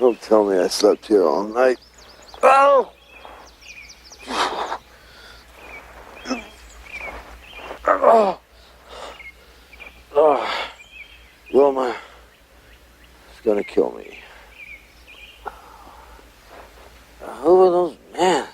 Don't tell me I slept here all night. Oh! Oh! Oh! Wilma is gonna kill me. Who are those men?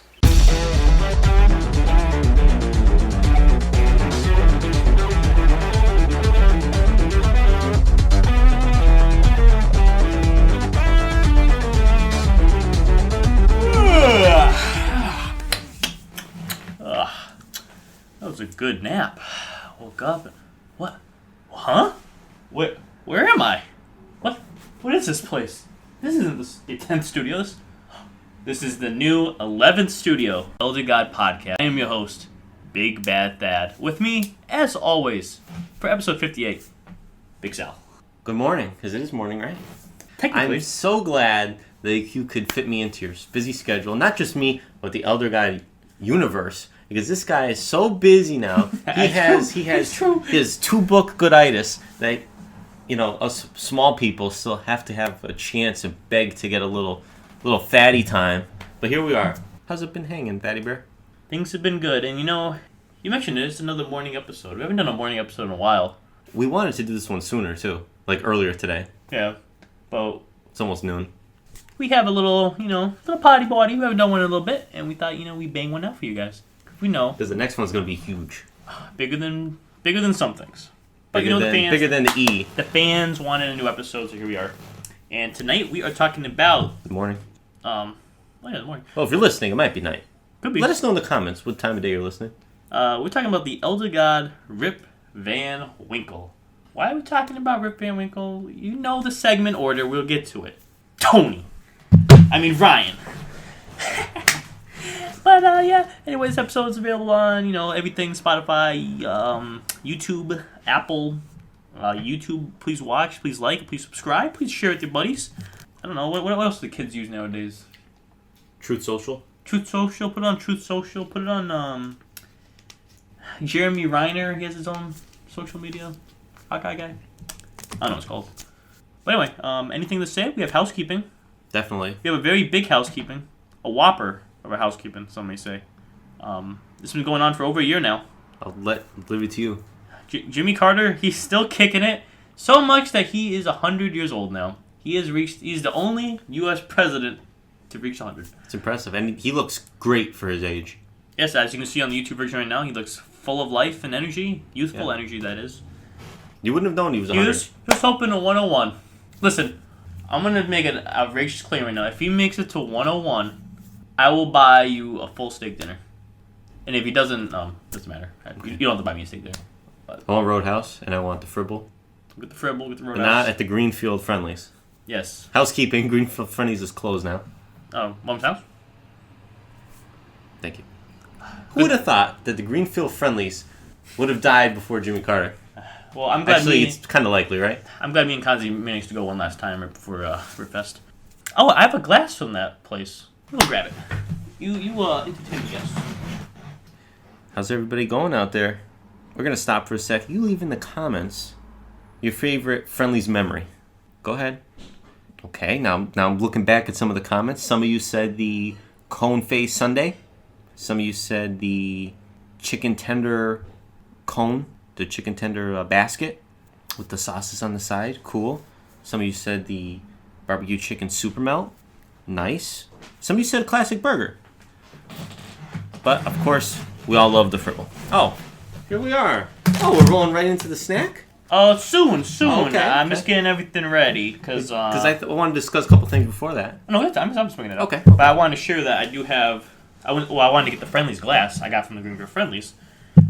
That was a good nap. Woke up and... What? Huh? Where am I? What is this place? This isn't the 10th studio. This is the new 11th studio, Elder God Podcast. I am your host, Big Bad Thad. With me, as always, for episode 58, Big Sal. Good morning, because it is morning, right? Technically. I'm so glad that you could fit me into your busy schedule. Not just me, but the Elder God universe. Because this guy is so busy now. He has 2-book gooditis that, you know, us small people still have to have a chance and beg to get a little fatty time. But here we are. How's it been hanging, Fatty Bear? Things have been good, and you know, you mentioned it, it's another morning episode. We haven't done a morning episode in a while. We wanted to do this one sooner, too. Like earlier today. Yeah, but... It's almost noon. We have a little potty party. We haven't done one in a little bit, and we thought, we'd bang one out for you guys. We know. Because the next one's going to be huge. Bigger than some things. But bigger than the E. The fans wanted a new episode, so here we are. And tonight we are talking about... Good morning. Good morning. Well, if you're listening, it might be night. Could be. Let us know in the comments what time of day you're listening. We're talking about the Elder God Rip Van Winkle. Why are we talking about Rip Van Winkle? You know the segment order. We'll get to it. Ryan. But, yeah. Anyway, this episode is available on, everything. Spotify, YouTube, Apple. YouTube, please watch, please like, please subscribe, please share with your buddies. I don't know, what else do the kids use nowadays? Truth Social? Truth Social, put it on Truth Social, put it on, Jeremy Reiner, he has his own social media. Hawkeye guy. I don't know what it's called. But anyway, anything to say? We have housekeeping. Definitely. We have a very big housekeeping. A whopper of a housekeeping, some may say. This has been going on for over a year now. I'll leave it to you. Jimmy Carter, he's still kicking it. So much that he is 100 years old now. He's the only U.S. president to reach 100. It's impressive. And he looks great for his age. Yes, as you can see on the YouTube version right now, he looks full of life and energy. Youthful energy, that is. You wouldn't have known he was 100. He was hoping to 101. Listen, I'm going to make an outrageous claim right now. If he makes it to 101, I will buy you a full steak dinner. And if he doesn't, doesn't matter. You don't have to buy me a steak dinner. But I want Roadhouse, and I want the Fribble. Get the Fribble, get the Roadhouse. But not at the Greenfield Friendlies. Yes. Housekeeping, Greenfield Friendlies is closed now. Oh, Mom's house? Thank you. Who would have thought that the Greenfield Friendlies would have died before Jimmy Carter? Well, I'm glad it's kind of likely, right? I'm glad me and Kanzi managed to go one last time right before Ripfest. Oh, I have a glass from that place. We'll grab it. You entertain the guests. How's everybody going out there? We're going to stop for a sec. You leave in the comments your favorite Friendlies memory. Go ahead. Okay, now I'm looking back at some of the comments. Some of you said the cone face sundae. Some of you said the chicken tender cone, the chicken tender basket with the sauces on the side. Cool. Some of you said the barbecue chicken super melt. Nice. Some of you said a classic burger. But, of course, we all love the Fribble. Oh, here we are. Oh, we're rolling right into the snack? Soon. Oh, okay. I'm just getting everything ready, because... I wanted to discuss a couple things before that. No, I'm swinging it up. Okay. But I wanted to share that I do have... I wanted to get the Friendlies glass I got from the Greenfield Friendlies,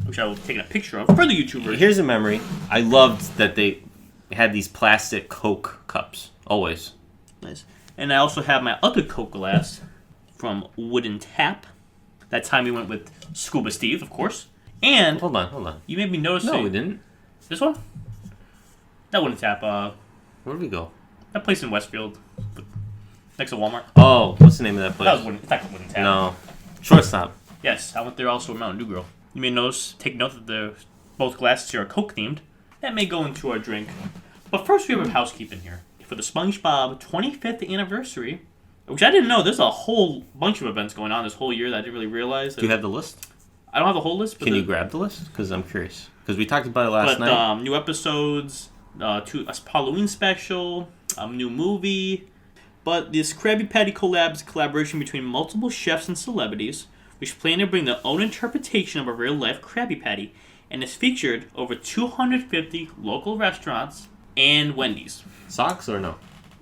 which I will take a picture of for the YouTubers. Here's a memory. I loved that they had these plastic Coke cups. Always. Nice. And I also have my other Coke glass from Wooden Tap. That time we went with Scuba Steve, of course. And... Hold on. You made me notice... No, we didn't. This one? That Wooden Tap, Where did we go? That place in Westfield. Next to Walmart. Oh, what's the name of that place? That was Wooden... It's not Wooden Tap. No. Shortstop. Yes, I went there also with Mountain Dew Girl. You may take note that both glasses here are Coke themed. That may go into our drink. But first we have housekeeping here. for the Spongebob 25th anniversary, which I didn't know. There's a whole bunch of events going on this whole year that I didn't really realize. Do you have the list? I don't have the whole list. But Can you grab the list? Because I'm curious. Because we talked about it last night. New episodes, a Halloween special, a new movie. But this Krabby Patty collab is a collaboration between multiple chefs and celebrities, which plan to bring their own interpretation of a real-life Krabby Patty, and is featured over 250 local restaurants and Wendy's. Socks or no?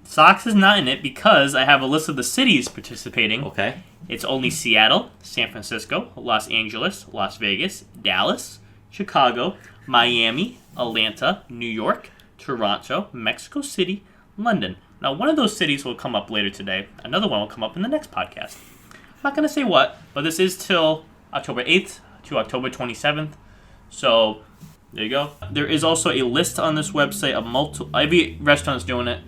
Socks is not in it because I have a list of the cities participating. Okay. It's only Seattle, San Francisco, Los Angeles, Las Vegas, Dallas, Chicago, Miami, Atlanta, New York, Toronto, Mexico City, London. Now, one of those cities will come up later today. Another one will come up in the next podcast. I'm not going to say what, but this is till October 8th to October 27th. So, there you go. There is also a list on this website of every restaurant's doing it.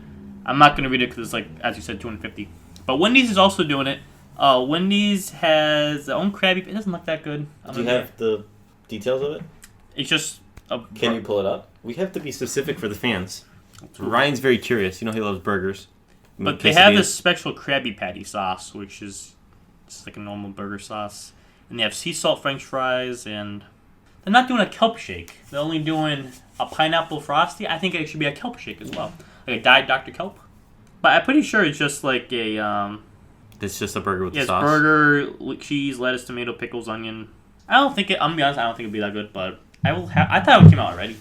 I'm not going to read it because it's like, as you said, 250. But Wendy's is also doing it. Wendy's has their own Krabby. It doesn't look that good. Do you have the details of it? It's just Can you pull it up? We have to be specific for the fans. Ryan's very curious. You know he loves burgers. But they have this special Krabby Patty sauce, which is just like a normal burger sauce. And they have sea salt French fries, and they're not doing a kelp shake. They're only doing a pineapple frosty. I think it should be a kelp shake as well. Like a Diet Dr. Kelp. But I'm pretty sure it's just like a... It's just a burger with the it's sauce? burger, cheese, lettuce, tomato, pickles, onion. I'm going to be honest, I don't think it'll be that good, but I thought it came out already.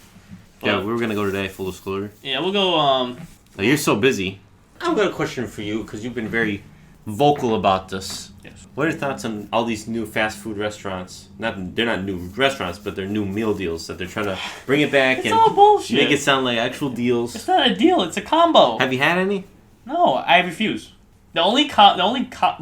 But, yeah, we were going to go today, full disclosure. Yeah, we'll go... Now, you're so busy. I've got a question for you, because you've been very vocal about this. Yes. What are your thoughts on all these new fast food restaurants? They're not new restaurants, but they're new meal deals that they're trying to bring it back It's and all bullshit. make it sound like actual deals. It's not a deal, it's a combo. Have you had any? No, I refuse. The only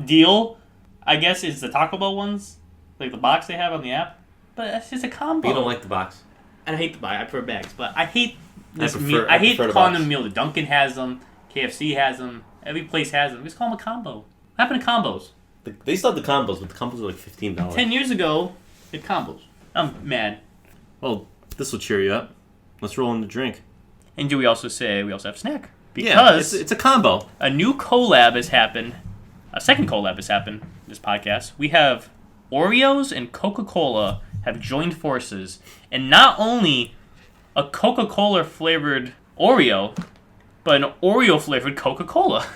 deal, I guess, is the Taco Bell ones, like the box they have on the app. But that's just a combo. You don't like the box? I hate the box. I prefer bags, but I hate this I meal. I hate prefer calling the them meal. The Dunkin' has them. KFC has them. Every place has them. Just call them a combo. What happened to combos? They still have the combos, but the combos are like $15. 10 years ago, they had combos. I'm mad. Well, this will cheer you up. Let's roll in the drink. And do we also say we also have snack? Because it's a combo. a new collab has happened. A second collab has happened this podcast. We have Oreos and Coca-Cola have joined forces. And not only a Coca-Cola flavored Oreo, but an Oreo flavored Coca-Cola.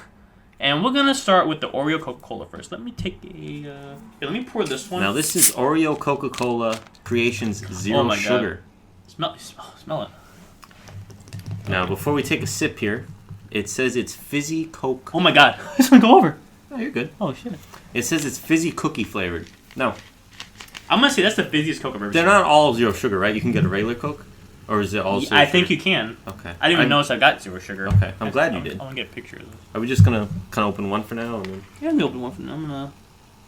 And we're going to start with the Oreo Coca-Cola first. Let me take let me pour this one. Now, this is Oreo Coca-Cola Creations Zero Sugar. God. Smell it. Now, before we take a sip here, it says it's fizzy Coke. Oh my god. This one go over. Oh, you're good. Oh, shit. It says it's fizzy cookie flavored. No. I'm going to say that's the fizziest Coke I've ever seen. They're not all zero sugar, right? You can get a regular Coke? Or is it all zero I sugar? think you can. Okay. I didn't even notice I got zero sugar. Okay. I'm glad you did. I want to get a picture of this. Are we just going to kind of open one for now? And then... Yeah, let me open one for now. I'm going to...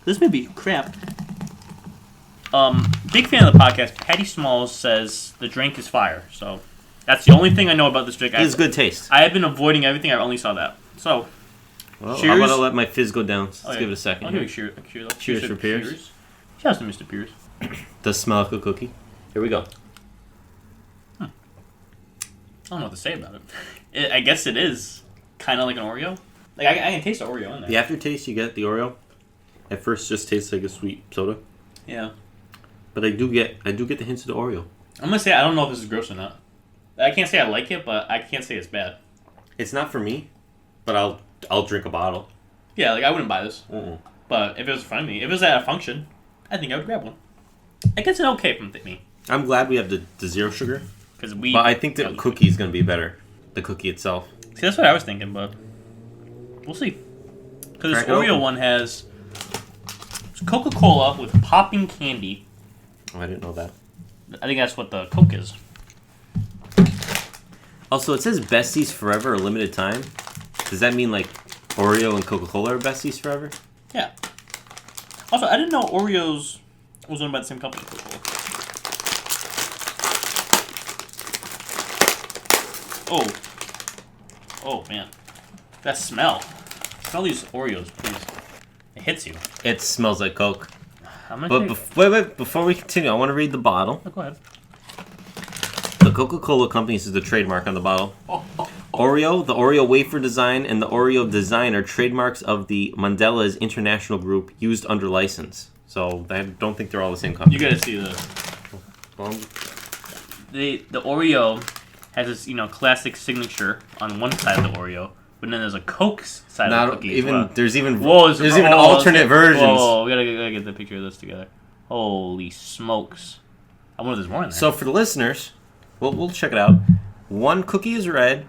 This may be crap. Big fan of the podcast. Patty Smalls says the drink is fire. So that's the only thing I know about this drink. It's good taste. I have been avoiding everything. I only saw that. So, Well, cheers. I'm going to let my fizz go down. Let's give it a second. I'll give it a cheers. Cheers for Pierce. Cheers to Mr. Pierce. Does smell like a cookie. Here we go. I don't know what to say about it. I guess it is kind of like an Oreo. Like I can taste the Oreo in there. The aftertaste you get the Oreo. At first, just tastes like a sweet soda. Yeah. But I do get the hints of the Oreo. I'm gonna say I don't know if this is gross or not. I can't say I like it, but I can't say it's bad. It's not for me, but I'll drink a bottle. Yeah, like I wouldn't buy this. Mm-mm. But if it was in front of me, if it was at a function, I think I would grab one. I guess it's okay from me. I'm glad we have the zero sugar. But I think the cookie is going to be better. The cookie itself. See, that's what I was thinking, but we'll see. Because this Oreo one has Coca-Cola with popping candy. Oh, I didn't know that. I think that's what the Coke is. Also, it says Besties Forever, a limited time. Does that mean like Oreo and Coca-Cola are Besties Forever? Yeah. Also, I didn't know Oreos was owned by the same company. Coca-Cola. Oh, man. That smell. Smell these Oreos, please. It hits you. It smells like Coke. But wait, before we continue, I want to read the bottle. Oh, go ahead. The Coca-Cola Company is the trademark on the bottle. Oreo, the Oreo wafer design, and the Oreo design are trademarks of the Mandela's International Group used under license. So I don't think they're all the same company. You gotta see the Oreo has this, classic signature on one side of the Oreo, but then there's a Coke side of the cookie. There's even there's alternate versions. Whoa, we gotta get the picture of this together. Holy smokes! I wonder if there's more in there. So for the listeners, we'll check it out. One cookie is red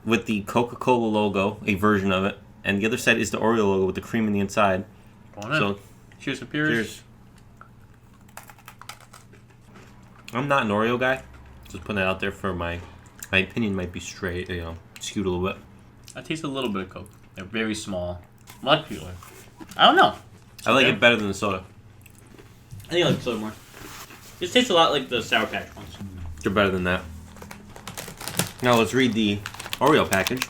with the Coca-Cola logo, a version of it, and the other side is the Oreo logo with the cream in the inside. So, cheers to Cheers. I'm not an Oreo guy. Just putting that out there for my opinion might be skewed a little bit. I taste a little bit of Coke. They're very small. Molecular. I don't know. I like it better than the soda. I think I like the soda more. It tastes a lot like the Sour Patch ones. They're better than that. Now let's read the Oreo package.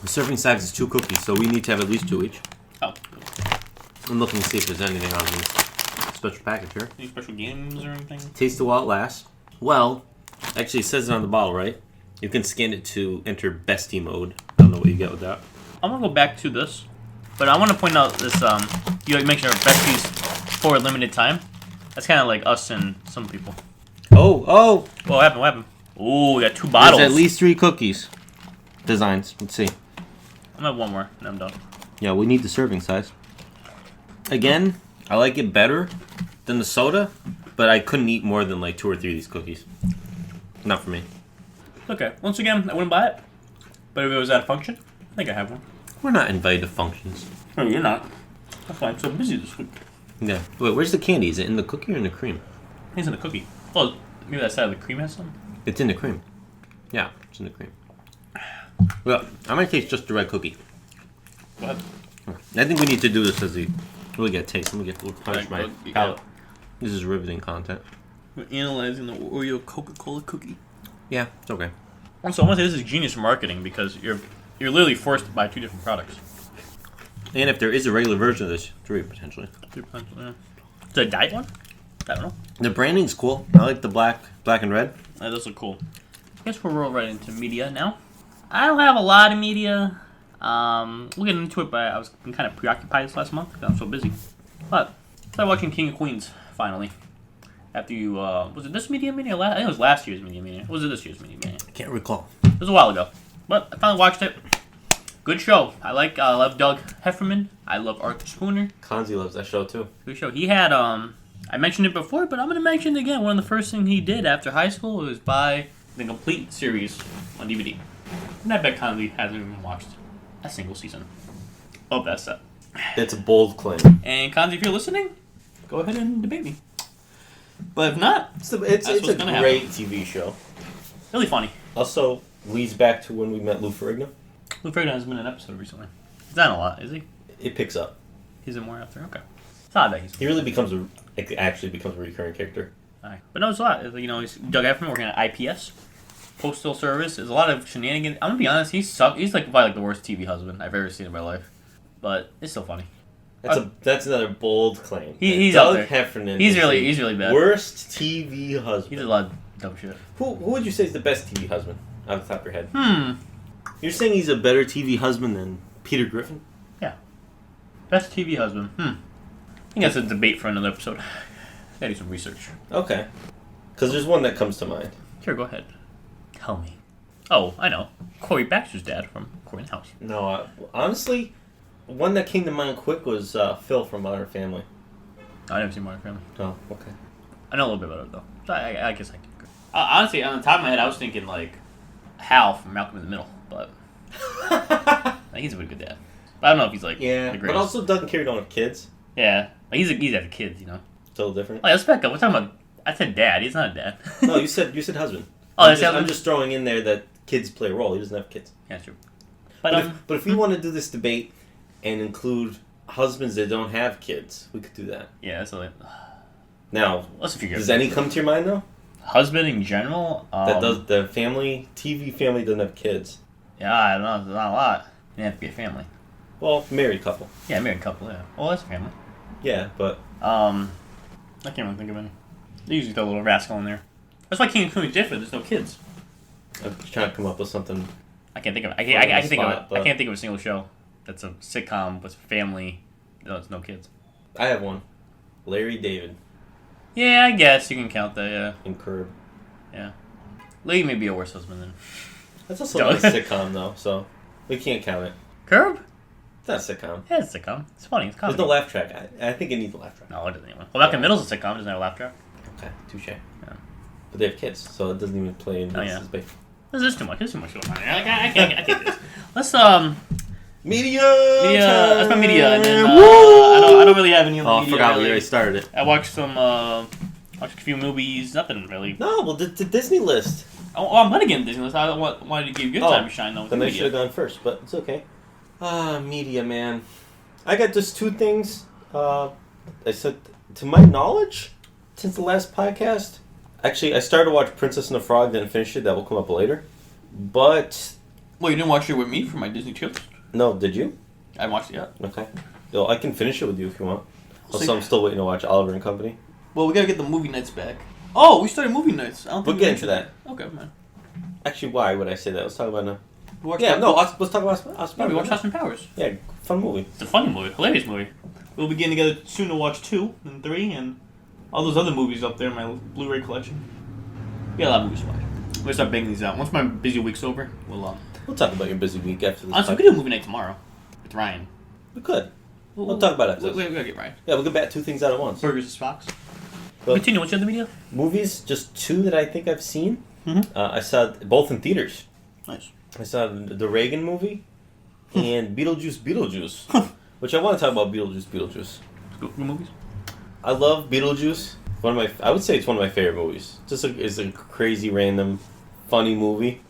The serving size is 2 cookies, so we need to have at least 2 each. Oh. I'm looking to see if there's anything on this special package here. Any special games or anything? Taste it while it lasts. Well, actually it says it on the bottle, right? You can scan it to enter bestie mode. I don't know what you get with that. I'm gonna go back to this, but I want to point out this. You mentioned our besties for a limited time. That's kind of like us and some people. Oh! What happened? Ooh, we got 2 bottles. There's at least 3 cookies. Designs. Let's see. I'm gonna have one more, and I'm done. Yeah, we need the serving size. Again, I like it better than the soda, but I couldn't eat more than like 2 or 3 of these cookies. Not for me. Okay. Once again, I wouldn't buy it. But if it was at a function, I think I have one. We're not invited to functions. No, you're not. That's why I'm so busy this week. Yeah. Wait, where's the candy? Is it in the cookie or in the cream? I think it's in the cookie. Oh, maybe that side of the cream has some? It's in the cream. Yeah, it's in the cream. Well, I'm going to taste just the red cookie. Go ahead. I think we need to do this as a... Really get a taste. Let me punch my you palate. got This is riveting content. We're analyzing the Oreo Coca-Cola cookie. Yeah, it's okay. Also, I want to say this is genius marketing because you're literally forced to buy 2 different products. And if there is a regular version of this, 3 potentially. 3 potentially, yeah. Is it a diet one? I don't know. The branding's cool. I like the black and red. That does look cool. I guess we'll roll right into media now. I don't have a lot of media. We'll get into it, but I've been kind of preoccupied this last month because I'm so busy. But I started watching King of Queens, finally. After you, was it this media meeting? I think it was last year's media meeting. Or was it this year's media meeting? I can't recall. It was a while ago. But I finally watched it. Good show. I love Doug Heffernan. I love Arthur Spooner. Kanzi loves that show too. Good show. He had, I mentioned it before, but I'm going to mention it again. One of the first things he did after high school was buy the complete series on DVD. And I bet Conley hasn't even watched a single season of that set. It's a bold claim. And Conzi, if you're listening, go ahead and debate me. But if not, It's a great TV show. Really funny. Also leads back to when we met Lou Ferrigno. Lou Ferrigno has been in an episode recently. He's not in a lot, is he? It picks up. He's in more after. Okay. It's odd that he really becomes a recurring character. Right. But no, it's a lot. He's Doug Efron working at IPS. Postal Service. There's a lot of shenanigans. I'm gonna be honest, he's probably the worst TV husband I've ever seen in my life. But it's still funny. That's another bold claim. He's Doug up there. Heffernan. He's really bad. Worst TV husband. He does a lot of dumb shit. Who would you say is the best TV husband out of the top of your head? You're saying he's a better TV husband than Peter Griffin? Yeah. Best TV husband. I think that's a debate for another episode. Gotta do some research. Okay. Because there's one that comes to mind. Sure, go ahead. Tell me. Oh, I know. Corey Baxter's dad from Corey House. No, honestly, one that came to mind quick was Phil from Modern Family. I never seen Modern Family. Oh, okay. I know a little bit about it, though. So I guess I can agree. Honestly, on the top of my head, I was thinking, like, Hal from Malcolm in the Middle, but... he's a pretty good dad. But I don't know if he's, like, the greatest. But also Doug and Carrie don't have kids. Yeah. Like, he's got kids, you know? Totally different. Like, let's back up. We're talking about... I said dad. He's not a dad. No, you said husband. Oh, I'm just throwing in there that kids play a role. He doesn't have kids. Yeah, true. But if we want to do this debate and include husbands that don't have kids, we could do that. Yeah, that's like... Now, let's figure does any come to your mind, though? Husband in general? That does the TV family doesn't have kids. Yeah, I don't know. There's not a lot. You have to be a family. Well, married couple. Yeah, married couple, yeah. Well, that's a family. Yeah, but... I can't really think of any. They usually throw a little rascal in there. That's why King of Queens is different. There's no kids. I'm trying to come up with something I can't think of. On the I can think of it. spot, but- I can't think of a single show that's a sitcom with family. No, it's no kids. I have one. Larry David Yeah, I guess you can count that. Yeah, and Curb. yeah. Lee may be a worse husband than That's also not a sitcom though, so we can't count it. Curb. It's not a sitcom. Yeah, it's a sitcom. It's funny. It's comedy. There's no laugh track. I think it needs a laugh track. No, it doesn't even. Well, Back in Middle's a sitcom. It doesn't have a laugh track. Okay, touche. Yeah. But they have kids, so it doesn't even play in Oh, yeah. this space. This is too much. There's too much going on. I can't do this. Let's Media. That's my media. And then, Woo! I don't really have any. Oh, I media, forgot we really. already started it. I watched some. Watched a few movies. Nothing really. No, well, the Disney list. Oh, I'm gonna get in Disney list. I wanted to give you your time to shine though. Then I should have gone first, but it's okay. Media, man. I got just two things. I said, to my knowledge, since the last podcast. Actually, I started to watch Princess and the Frog, then finished it. That will come up later. But Well, you didn't watch it with me for my Disney tier list? no, did you? I haven't watched it yet. Okay. Yo, I can finish it with you if you want. We'll Also, see. I'm still waiting to watch Oliver and Company. Well, we gotta get the movie nights back. Oh, we started movie nights. I don't We'll think get we into that. Okay, man. Actually, why would I say that? Let's talk about it We watched now. Yeah, Austin- no, let's talk about Austin. Yeah, we watched Austin Powers. Yeah, fun movie. It's a funny movie, hilarious movie. We'll be getting together soon to watch 2 and 3 and all those other movies up there in my Blu-ray collection. We got a lot of movies to watch. We're gonna start banging these out. Once my busy week's over, We'll talk about your busy week after this. honestly, we could do a movie night tomorrow with Ryan. We could. We'll talk about it after We this. gotta get Ryan. Yeah, we'll get back two things out at once. Burgers and Spox. But Continue. What's your other media? movies, just two that I think I've seen. Mhm. I saw both in theaters. Nice. I saw the Reagan movie and Beetlejuice, which I want to talk about Beetlejuice. Good movies. I love Beetlejuice. I would say it's one of my favorite movies. It's a crazy, random, funny movie.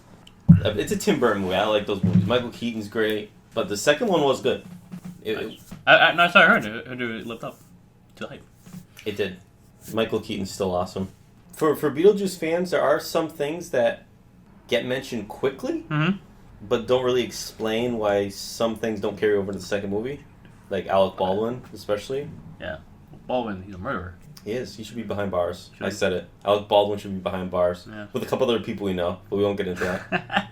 It's a Tim Burton movie. I like those movies. Michael Keaton's great, but the second one was good. I heard it lived up to the hype. It did. Michael Keaton's still awesome. For Beetlejuice fans, there are some things that get mentioned quickly, but don't really explain why some things don't carry over to the second movie. Like Alec Baldwin, especially. Yeah. Baldwin, he's a murderer. He is. He should be behind bars. Should I he? said it. Alec Baldwin should be behind bars. Yeah. With a couple other people we know, but we won't get into that.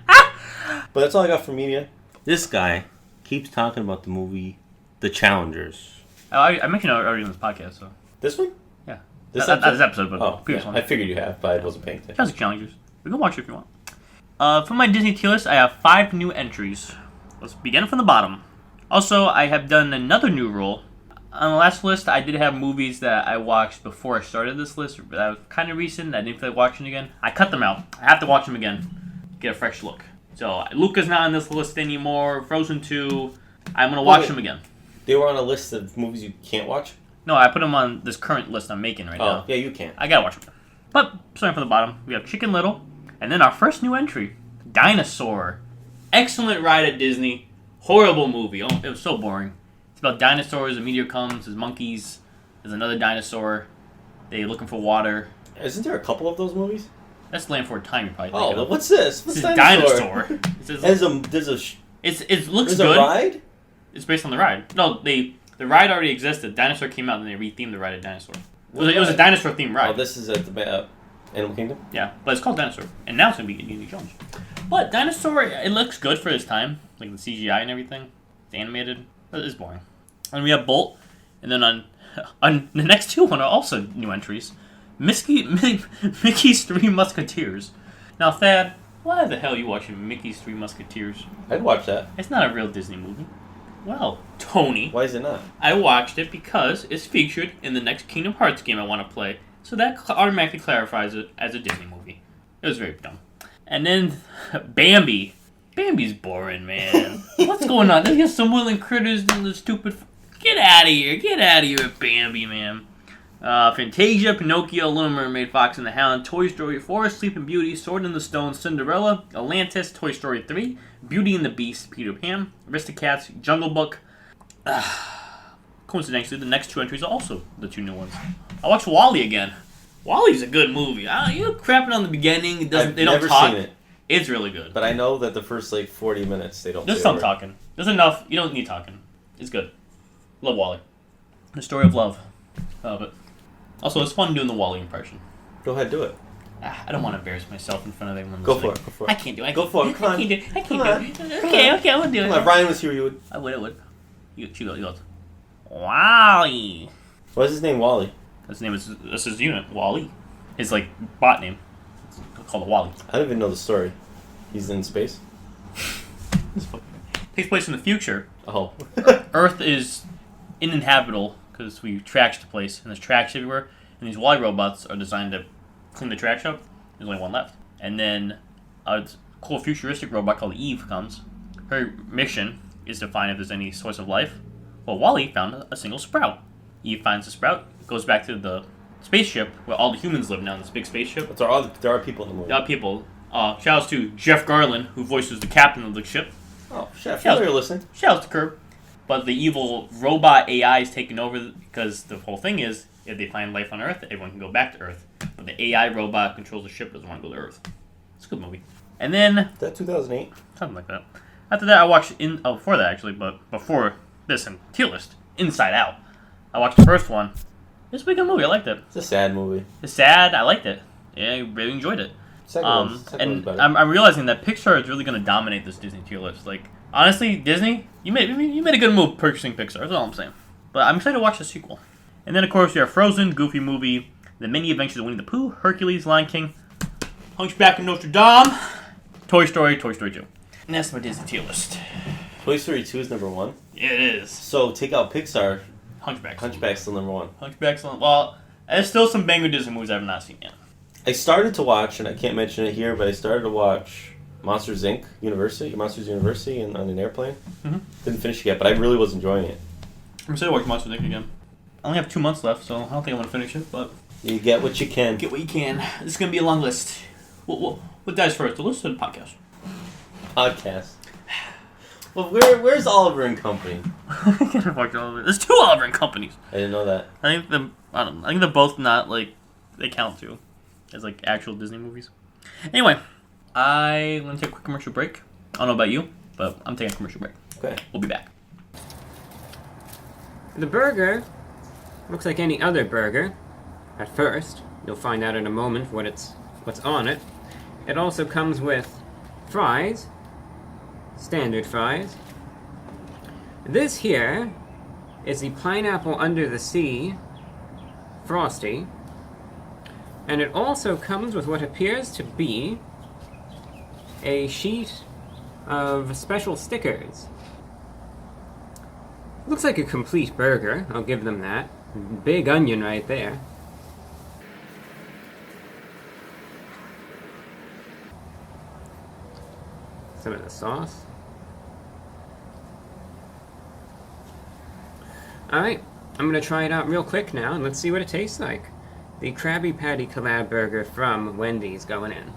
But that's all I got for media. This guy keeps talking about the movie The Challengers. I mentioned it already in this podcast, so. This one? Yeah. This Not this episode, but Oh, previous yeah. one. I figured you have, but I wasn't paying attention. Classic Challengers. We can watch it if you want. For my Disney tier list, I have 5 new entries. Let's begin from the bottom. Also, I have done another new rule. On the last list, I did have movies that I watched before I started this list that was kind of recent. I didn't feel like watching again. I cut them out. I have to watch them again. Get a fresh look. So, Luca's not on this list anymore. Frozen 2. I'm going to watch them again. They were on a list of movies you can't watch? No, I put them on this current list I'm making right now. Oh, yeah, you can. I gotta watch them. But, starting from the bottom, we have Chicken Little. And then our first new entry, Dinosaur. Excellent ride at Disney. Horrible movie. Oh, it was so boring. It's about dinosaurs. A meteor comes. There's monkeys. There's another dinosaur. They're looking for water. Isn't there a couple of those movies? That's Land for a Time, you're probably Oh, thinking well, of. what's this? This What's is Dinosaur? Dinosaur. It looks There's good. a ride? It's based on the ride. No, the ride already existed. Dinosaur came out and they rethemed the ride at Dinosaur. It was a dinosaur themed ride. Oh, this is at the Animal Kingdom? Yeah, but it's called Dinosaur. And now it's going to be Indiana Jones. But Dinosaur, it looks good for its time. Like the CGI and everything. It's animated. But it's boring. And we have Bolt. And then on the next two are also new entries. Mickey's Three Musketeers. Now, Thad, why the hell are you watching Mickey's Three Musketeers? I'd watch that. It's not a real Disney movie. Well, Tony, Why is it not? I watched it because it's featured in the next Kingdom Hearts game I want to play. So that automatically clarifies it as a Disney movie. It was very dumb. And then Bambi. Bambi's boring, man. What's going on? There's some willing critters and the stupid... Get out of here. Get out of here with Bambi, man. Fantasia, Pinocchio, Little Mermaid, Fox and the Hound, Toy Story 4, Sleeping Beauty, Sword in the Stone, Cinderella, Atlantis, Toy Story 3, Beauty and the Beast, Peter Pan, Aristocats, Jungle Book. Coincidentally, the next two entries are also the two new ones. I watched WALL-E again. WALL-E's a good movie. You're crapping on the beginning. They don't never talk. seen it, It's really good. but I know that the first 40 minutes they don't. There's say some a word. talking. There's enough. You don't need talking. It's good. Love WALL-E. The story of love. But also, it's fun doing the WALL-E impression. Go ahead, do it. I don't want to embarrass myself in front of everyone. Go listening. for it. I can't do it. Go for it. Come on. I can't do it. I can't Come do it. Okay, I want to do it. Come on, if Ryan was here, you would. I would. You goes. Wally. What's his name? Wally. That's his unit. Wally. His like bot name. It's called a Wally. I don't even know the story. He's in space. Takes place in the future. Oh. Earth is uninhabitable because we trashed the place, and there's trash everywhere. And these Wally robots are designed to clean the trash up. There's only one left. And then a cool futuristic robot called Eve comes. Her mission is to find if there's any source of life. Well, Wally found a single sprout. Eve finds the sprout, goes back to the spaceship where all the humans live now in this big spaceship. There are people in the movie. There are people. Shout outs to Jeff Garland, who voices the captain of the ship. Oh, Chef, you're listening. Shout out to Curb. But the evil robot AI is taking over because the whole thing is if they find life on Earth, everyone can go back to Earth. But the AI robot controls the ship, doesn't want to go to Earth. It's a good movie. And then... Is that 2008? Something like that. After that, I watched... before that, actually, but before this and tier list, Inside Out. I watched the first one. It's a pretty good movie. I liked it. It's a sad movie. It's sad. I liked it. Yeah, I really enjoyed it. Second one's better. I'm realizing that Pixar is really going to dominate this Disney tier list. Like, honestly, Disney, you made a good move purchasing Pixar. That's all I'm saying. But I'm excited to watch the sequel. And then, of course, we have Frozen, Goofy Movie, The Many Adventures of Winnie the Pooh, Hercules, Lion King, Hunchback of Notre Dame, Toy Story 2. And that's my Disney tier list. Toy Story 2 is number 1? Yeah, it is. So, take out Pixar. Hunchback's still number 1. Hunchback's still... Well, there's still some banger Disney movies I have not seen yet. I started to watch, and I can't mention it here, but I started to watch Monsters University on an airplane. Mm-hmm. Didn't finish it yet, but I really was enjoying it. I'm excited to watch Monsters Inc. again. I only have 2 months left, so I don't think I'm going to finish it, but... You get what you can. Get what you can. This is going to be a long list. What dies first, the list or the podcast? Podcast. Well, where's Oliver and Company? There's 2 Oliver and Companies. I didn't know that. I think they're both not, like, they count too. As, like, actual Disney movies. Anyway, I'm going to take a quick commercial break. I don't know about you, but I'm taking a commercial break. Okay. We'll be back. The burger looks like any other burger. At first, you'll find out in a moment what's on it. It also comes with fries, standard fries. This here is the Pineapple Under the Sea Frosty. And it also comes with what appears to be a sheet of special stickers. Looks like a complete burger, I'll give them that. Big onion right there. Some of the sauce. Alright, I'm gonna try it out real quick now and let's see what it tastes like. The Krabby Patty Collab Burger from Wendy's going in.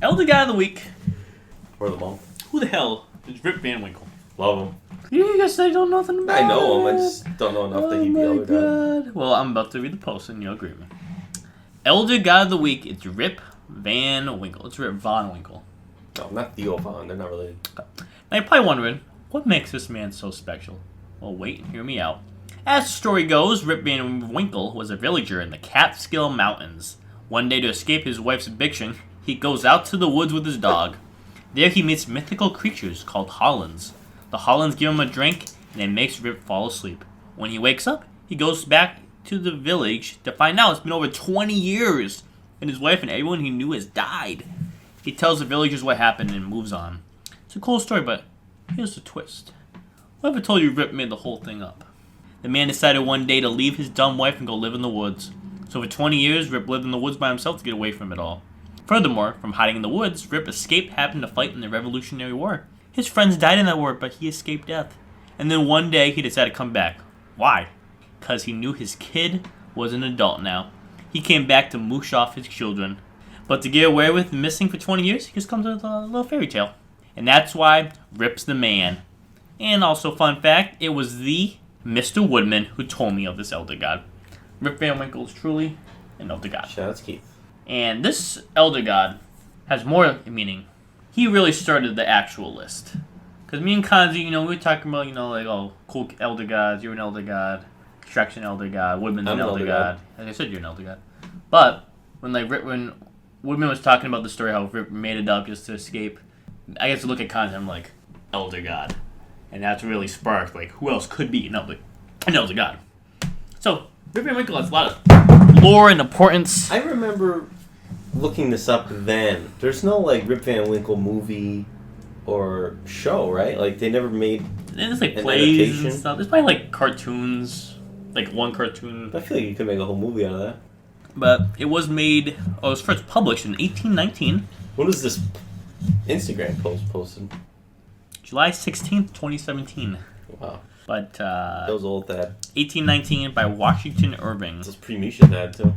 Elder Guy of the Week. Or the month. Who the hell is Rip Van Winkle? Love him. You guys say don't know nothing about I know him, I it. just don't know enough that he'd be Elder Guy. Well, I'm about to read the post and you'll agree with me. Elder Guy of the Week, it's Rip Van Winkle. It's Rip Von Winkle. No, not Theo Von, they're not related. Now you're probably wondering, what makes this man so special? Well, wait and hear me out. As the story goes, Rip Van Winkle was a villager in the Catskill Mountains. One day to escape his wife's eviction, he goes out to the woods with his dog. There he meets mythical creatures called Hollands. The Hollands give him a drink, and it makes Rip fall asleep. When he wakes up, he goes back to the village to find out it's been over 20 years, and his wife and everyone he knew has died. He tells the villagers what happened and moves on. It's a cool story, but here's the twist. Whoever told you Rip made the whole thing up? The man decided one day to leave his dumb wife and go live in the woods. So for 20 years, Rip lived in the woods by himself to get away from it all. Furthermore, from hiding in the woods, Rip escaped having to fight in the Revolutionary War. His friends died in that war, but he escaped death. And then one day, he decided to come back. Why? Because he knew his kid was an adult now. He came back to moosh off his children. But to get away with missing for 20 years, he just comes with a little fairy tale. And that's why Rip's the man. And also, fun fact, it was the Mr. Woodman who told me of this Elder God. Rip Van Winkle is truly an Elder God. Shout out to Keith. And this Elder God has more meaning. He really started the actual list. Because me and Kanzi, we were talking about, like, oh, cool Elder Gods, you're an Elder God, Extraction Elder God, Woodman's an Elder God. Like I said, you're an Elder God. But when Woodman was talking about the story, how Rip made it up just to escape, I guess to look at Kanzi, I'm like, Elder God. And that's really sparked, like, who else could be an Elder God? So, Rip Van Winkle has a lot of lore and importance. I remember looking this up then. There's no, like, Rip Van Winkle movie or show, right? Like, they never made There's, like, plays and stuff. There's probably, like, cartoons. Like, one cartoon. I feel like you could make a whole movie out of that. But it was made... Oh, it was first published in 1819. When was this Instagram post posted? July 16th, 2017. Wow. But, That was old, Dad. 1819 by Washington Irving. This was pre-Misha Dad, too.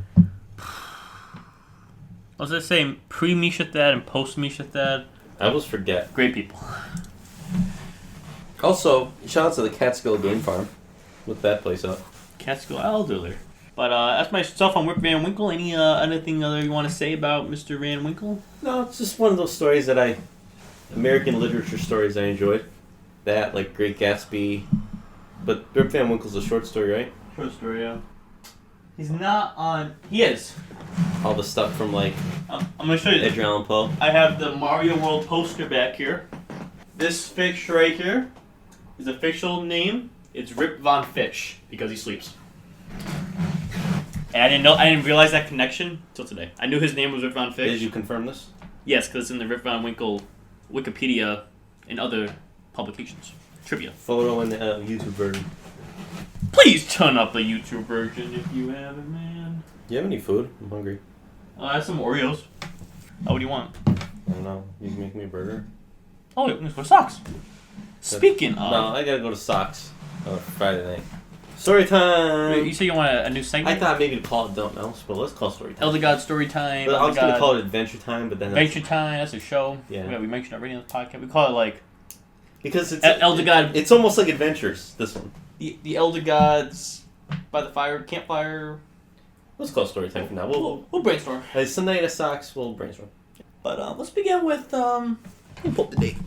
What was I saying? Pre-Misha Thad and post-Misha Thad? I always forget. Great people. Also, shout out to the Catskill Game Farm. Look that place up. Catskill Elderly. But that's myself on Rip Van Winkle. Anything other you want to say about Mr. Van Winkle? No, it's just one of those stories that American literature stories I enjoyed. That, like Great Gatsby. But Rip Van Winkle's a short story, right? Short story, yeah. He's not on... He is. All the stuff from, like, I'm going to show you. Edgar Allan Poe. I have the Mario World poster back here. This fish right here, his official name is Rip Von Fish because he sleeps. And I didn't realize that connection until today. I knew his name was Rip Von Fish. Did you confirm this? Yes, because it's in the Rip Van Winkle Wikipedia and other publications. Trivia. Photo and YouTube version. Please turn up the YouTube version if you have it, man. Do you have any food? I'm hungry. I have some Oreos. Oh, what do you want? I don't know. You can make me a burger? Oh, let's go to Socks. Speaking of... No, I gotta go to Socks. Friday night. Story time! Wait, you say you want a new segment? I thought maybe to call it Don't Know, but let's call it Story Time. Elder God Story Time. But I was gonna call it Adventure Time, but then... Adventure Time, that's a show. Yeah. We mentioned already on the podcast. We call it like... Because it's... Elder God... It's almost like Adventures, this one. The Elder Gods by the fire, campfire... Let's call it Story Time for now. We'll brainstorm. It's Sunday at Socks, we'll brainstorm. But let's begin with... We'll pull up the date.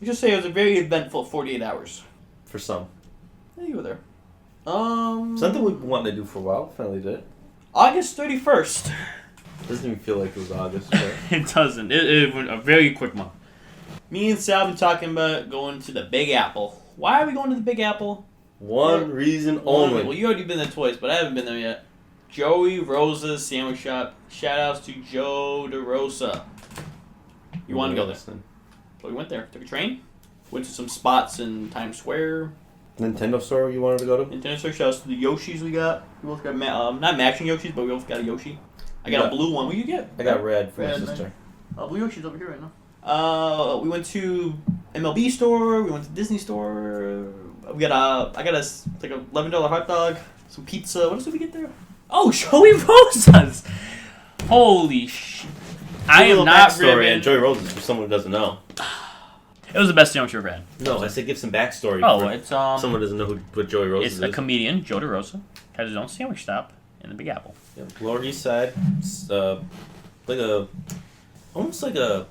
We should say it was a very eventful 48 hours. For some. Yeah, you were there. Something we've been wanting to do for a while, finally did it. August 31st. Doesn't even feel like it was August, right? It doesn't. It went a very quick month. Me and Sal have been talking about going to the Big Apple. Why are we going to the Big Apple? One reason only. Well, you already been there twice, but I haven't been there yet. Joey Rosa's Sandwich Shop. Shout outs to Joe DeRosa. You want to go there? So we went there. Took a train. Went to some spots in Times Square. Nintendo store you wanted to go to? Nintendo store. Shout outs to the Yoshis we got. We both got not matching Yoshis, but we both got a Yoshi. I got a blue one. What did you get? I got red for my Red, sister. Blue Yoshi's over here right now. We went to MLB store. We went to Disney store. I got like a $11 hot dog, some pizza. What else did we get there? Oh, Joey Rosa's. Holy shit! I am not ribbing. Joey Rosa's for someone who doesn't know. It was the best sandwich you ever had. No, I said give some backstory. Oh, it's someone who doesn't know what Joey Rosa is. It's a comedian, Joe DeRosa, has his own sandwich shop in the Big Apple. Yep. Lower East Side. Almost like a.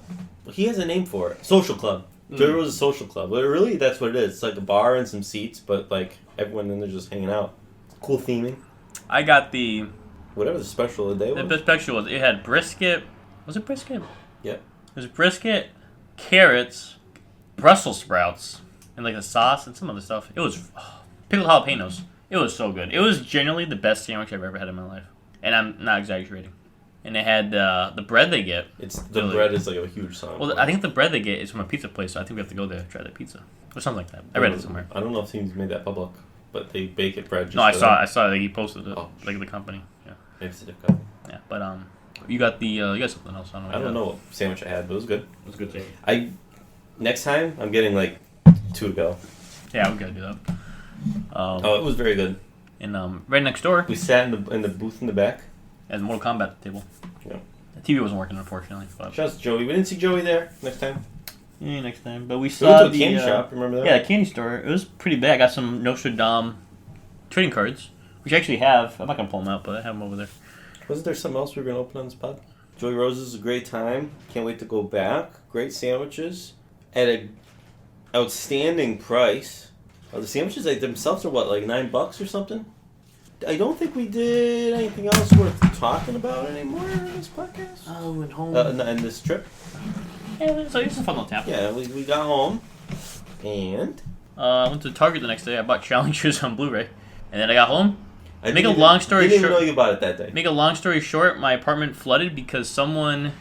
He has a name for it. Social club. Joey Rosa's social club. But really, that's what it is. It's like a bar and some seats, but like everyone in there just hanging out. Cool theming. I got the. Whatever the special of the day was. The special was. It had brisket. Was it brisket? Yep. It was brisket, carrots, Brussels sprouts, and like a sauce and some other stuff. It was pickled jalapenos. It was so good. It was genuinely the best sandwich I've ever had in my life, and I'm not exaggerating. And they had the bread they get. Bread is like a huge song. Well, I think the bread they get is from a pizza place, so I think we have to go there and try that pizza or something like that. I read it somewhere. I don't know if teams made that public, but they bake it bread. Just I saw that he posted it, like the company. Yeah. Maybe it's a different company. Yeah, but you got you got something else. I don't know what sandwich I had, but it was good. It was a good sandwich. Next time I'm getting like 2 to go. Yeah, we gotta do that. It was very good. And right next door, we sat in the booth in the back. At the Mortal Kombat table. Yeah. The TV wasn't working, unfortunately. But Shouts to Joey. We didn't see Joey there next time. Maybe next time. But we We saw went to a candy shop. Remember that? Yeah, the candy store. It was pretty big. I got some Notre Dame trading cards, which I actually have. I'm not gonna pull them out, but I have them over there. Wasn't there something else we were gonna open on this pod? Joey Rose's is a great time. Can't wait to go back. Great sandwiches at a outstanding price. The sandwiches like themselves are what, like $9 or something? I don't think we did anything else worth talking about anymore on this podcast. Oh, and home. And this trip. Yeah, so it's a fun little tap. Yeah, we got home, and I went to Target the next day. I bought Challengers on Blu-ray, and then I got home. I Make a long story didn't short. even know you about it that day. Make a long story short, my apartment flooded because someone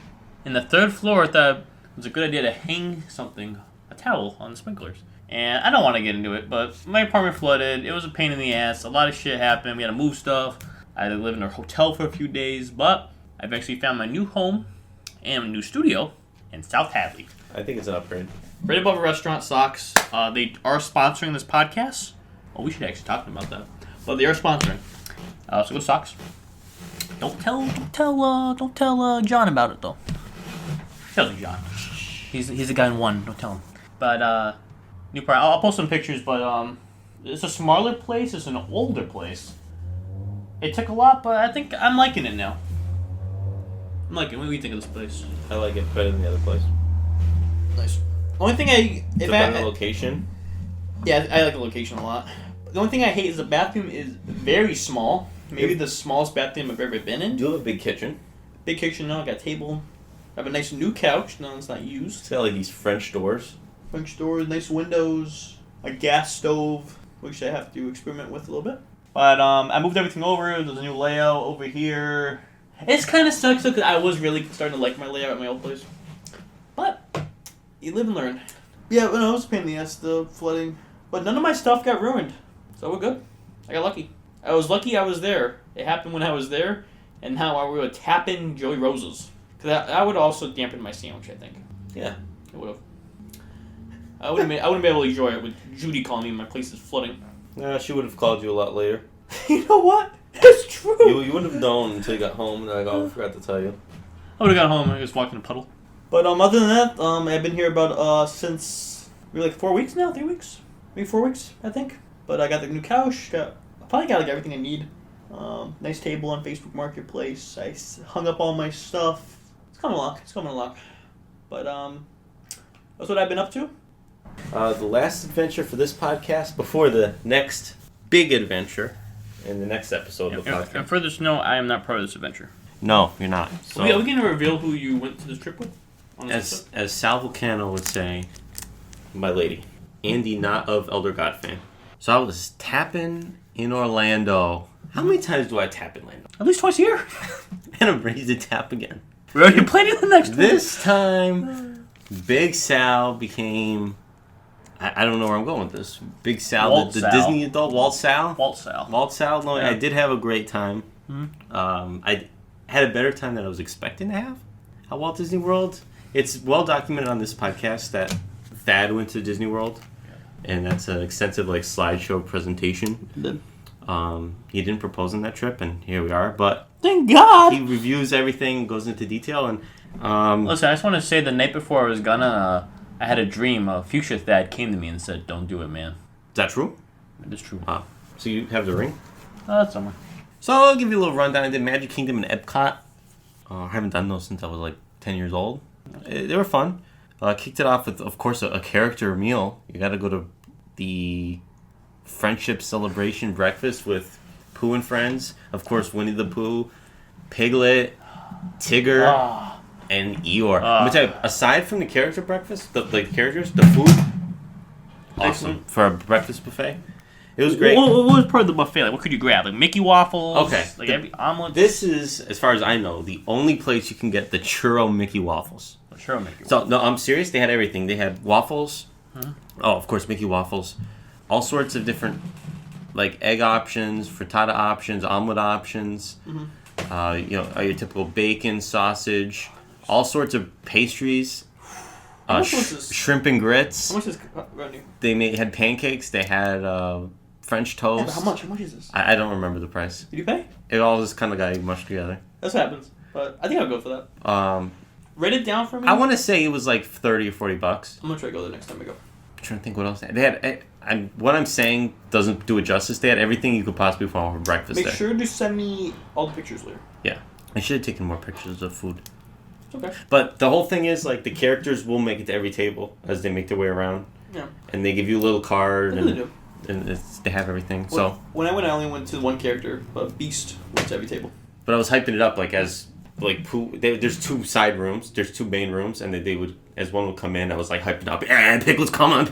in the third floor thought it was a good idea to hang something, a towel, on the sprinklers. And I don't want to get into it, but my apartment flooded. It was a pain in the ass. A lot of shit happened. We had to move stuff. I had to live in a hotel for a few days, but I've actually found my new home and a new studio in South Hadley. I think it's an upgrade. Right above a restaurant, Socks. They are sponsoring this podcast. Oh, we should actually talk about that. But they are sponsoring. So go Socks. Don't tell John about it though. Tell John. He's the guy in one. Don't tell him. But new part. I'll post some pictures. But it's a smaller place. It's an older place. It took a lot, but I think I'm liking it now. I'm liking it. What do you think of this place? I like it better than the other place. Nice. Only thing It's a better location. Yeah, I like the location a lot. The only thing I hate is the bathroom is very small. Maybe the smallest bathroom I've ever been in. You have a big kitchen. Big kitchen now. I got a table. I have a nice new couch. No, it's not used. It's got like these French doors. French doors, nice windows, a gas stove, which I have to experiment with a little bit. But I moved everything over. There's a new layout over here. It's kind of sucks because I was really starting to like my layout at my old place. But you live and learn. Yeah, but no, it was a pain in the ass, the flooding. But none of my stuff got ruined. So we're good. I got lucky. I was lucky I was there. It happened when I was there. And now I would tap in Joey Rose's. Because that would also dampen my sandwich, I think. Yeah. It would have. I wouldn't be able to enjoy it with Judy calling me my place is flooding. Yeah, she would have called you a lot later. You know what? That's true. You wouldn't have known until you got home, and like, oh, I forgot to tell you. I would have got home and I just walked in a puddle. But other than that, I've been here about since maybe like 4 weeks now, 3 weeks, maybe 4 weeks, I think. But I got the new couch. I probably got like everything I need. Nice table on Facebook Marketplace. I hung up all my stuff. It's coming along. But that's what I've been up to. The last adventure for this podcast before the next big adventure in the next episode of the podcast. And further note, I am not part of this adventure. No, you're not. So, Are we going to reveal who you went to this trip with? as Sal Volcano would say, my lady, Andy, not of Elder God fan. So I was tapping in Orlando. How many times do I tap in Orlando? At least twice a year. And I'm ready to tap again. We're already planning the next one. This time, Big Sal became... I don't know where I'm going with this. Big Sal, Walt the Sal. Disney adult, Walt Sal. Walt Sal. Walt Sal. No, Yeah. I did have a great time. Mm-hmm. I had a better time than I was expecting to have at Walt Disney World. It's well documented on this podcast that Thad went to Disney World, and that's an extensive like slideshow presentation. He didn't propose on that trip, and here we are. But thank God. he reviews everything, goes into detail, and Listen, I just want to say the night before I was gonna, I had a dream. A future Thad came to me and said, "Don't do it, man." is that true? It is true. So you have the ring? That's somewhere. So I'll give you a little rundown. I did Magic Kingdom and Epcot. I haven't done those since I was like 10 years old. They were fun. Kicked it off with, of course, a character meal. You got to go to the friendship celebration breakfast with Pooh and friends. Of course, Winnie the Pooh, Piglet, Tigger, and Eeyore. I'm gonna tell you, aside from the character breakfast, the characters, the food, awesome Excellent. for a breakfast buffet. It was great. What was part of the buffet? Like, what could you grab? Like Mickey waffles. Okay. Like every omelet. This is, as far as I know, the only place you can get the churro Mickey waffles. Sure, Mickey. So, no, I'm serious. They had everything. They had waffles. Oh, of course, Mickey waffles. All sorts of different, like, egg options, frittata options, omelet options. Your typical bacon, sausage. All sorts of pastries. How much was this? Shrimp and grits. How much is revenue? They had pancakes. They had French toast. Yeah, but how much? How much is this? I don't remember the price. Did you pay? It all just kind of got mushed together. That's what happens. But I think I'll go for that. Write it down for me. I want to say it was like $30 or $40. I'm gonna try to go the next time I go. I'm trying to think what else they had. What I'm saying doesn't do it justice. They had everything you could possibly want for breakfast. Make sure to send me all the pictures later. Yeah, I should have taken more pictures of food. It's okay. But the whole thing is, like, the characters will make it to every table as they make their way around. Yeah. And they give you a little card. They really do. And they have everything. So when I went, I only went to one character, but Beast went to every table. But I was hyping it up, like, as, like, there's 2 side rooms. There's 2 main rooms. And they would, as one would come in, I was, like, hyping up. Pickle's coming.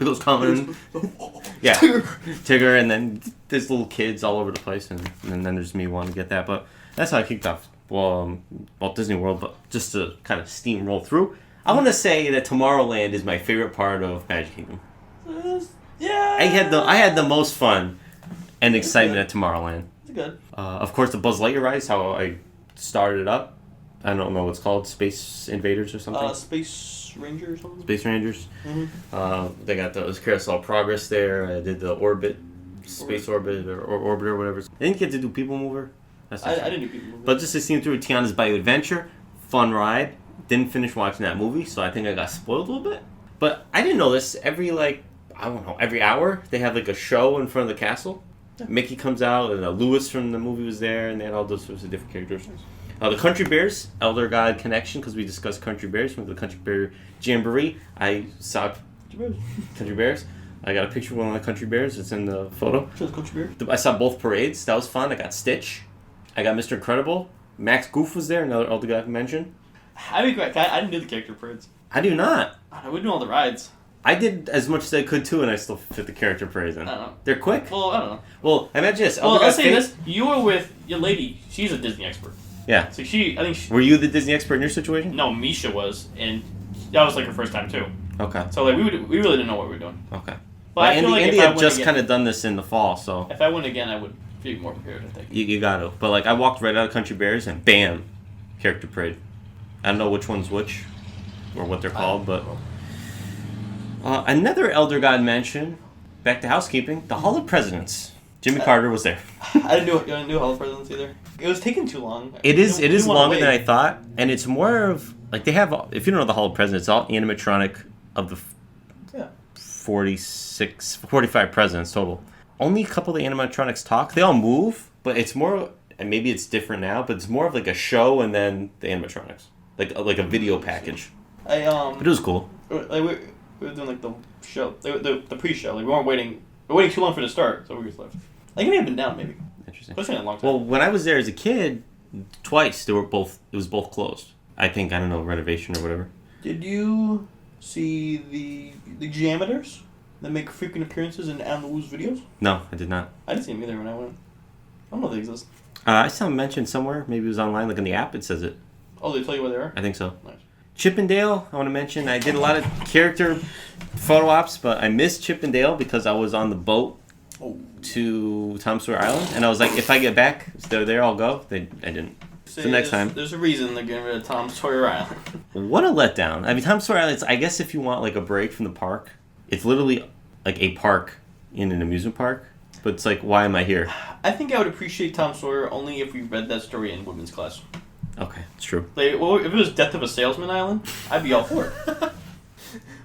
Yeah. Tigger. And then there's little kids all over the place. And then there's me wanting to get that. But that's how I kicked off Walt Disney World. But just to kind of steamroll through, I want to say that Tomorrowland is my favorite part of Magic Kingdom. Yeah. I had the most fun and excitement at Tomorrowland. It's good. Of course, the Buzz Lightyear ride is how I started it up. I don't know what it's called, Space Invaders or something. Space Ranger or something. Space Rangers. Mm-hmm. They got the Carousel of Progress there. I did the Space Orbit or Orbit or whatever. I didn't get to do People Mover. I didn't do People Mover. But just to see through Tiana's Bayou Adventure, fun ride. Didn't finish watching that movie, so I think I got spoiled a little bit. But I didn't know this. Every hour they have like a show in front of the castle. Yeah. Mickey comes out, and Lewis from the movie was there, and they had all those sorts of different characters. The Country Bears, Elder God Connection, because we discussed Country Bears from the Country Bear Jamboree. I saw Country Bears. I got a picture of one of the Country Bears. It's in the photo. Show the Country Bear. I saw both parades. That was fun. I got Stitch. I got Mr. Incredible. Max Goof was there, another Elder God mentioned. I didn't do the character parades. I do not. I wouldn't do all the rides. I did as much as I could too, and I still fit the character parades in. I don't know. They're quick. Well, I don't know. Well, imagine this. Well, let's say this. You were with your lady. She's a Disney expert. Yeah. So I think were you the Disney expert in your situation? No, Misha was, and that was like her first time too. Okay. So like we really didn't know what we were doing. Okay. But I feel like Andy if I had just again, kind of done this in the fall, so. If I went again, I would be more prepared. I think. You got to. But like I walked right out of Country Bears and bam, character parade. I don't know which one's which, or what they're called, but. Another Elder God mention, back to housekeeping, the Hall of Presidents. Jimmy Carter was there. I didn't do Hall of Presidents either. It was taking too long. It is longer than I thought, and it's more of, like, they have, if you don't know the Hall of Presidents, it's all animatronic of the 45 presidents total. Only a couple of the animatronics talk. They all move, but it's more, and maybe it's different now, but it's more of like a show and then the animatronics. Like a video package. But it was cool. We were doing like the show, the pre-show. Like we weren't waiting. We were waiting too long for the start, so we just left. Like it may have been down maybe. Interesting. Especially in a long time. Well, when I was there as a kid, twice it was both closed. I think, I don't know, renovation or whatever. Did you see the Jameters that make frequent appearances in Anne Wu's videos? No, I did not. I didn't see them either when I went. I don't know if they exist. I saw them mentioned somewhere. Maybe it was online, like in the app. It says it. Oh, they tell you where they are? I think so. Nice. Chippendale, I want to mention. I did a lot of character photo ops, but I missed Chippendale because I was on the boat to Tom Sawyer Island, and I was like, if I get back, if they're there, I'll go. I didn't. So next time. There's a reason they're getting rid of Tom Sawyer Island. What a letdown. I mean, Tom Sawyer Island, I guess if you want like a break from the park, it's literally like a park in an amusement park, but it's like, why am I here? I think I would appreciate Tom Sawyer only if we read that story in women's class. Okay, it's true. Like, well, if it was Death of a Salesman Island, I'd be all for it.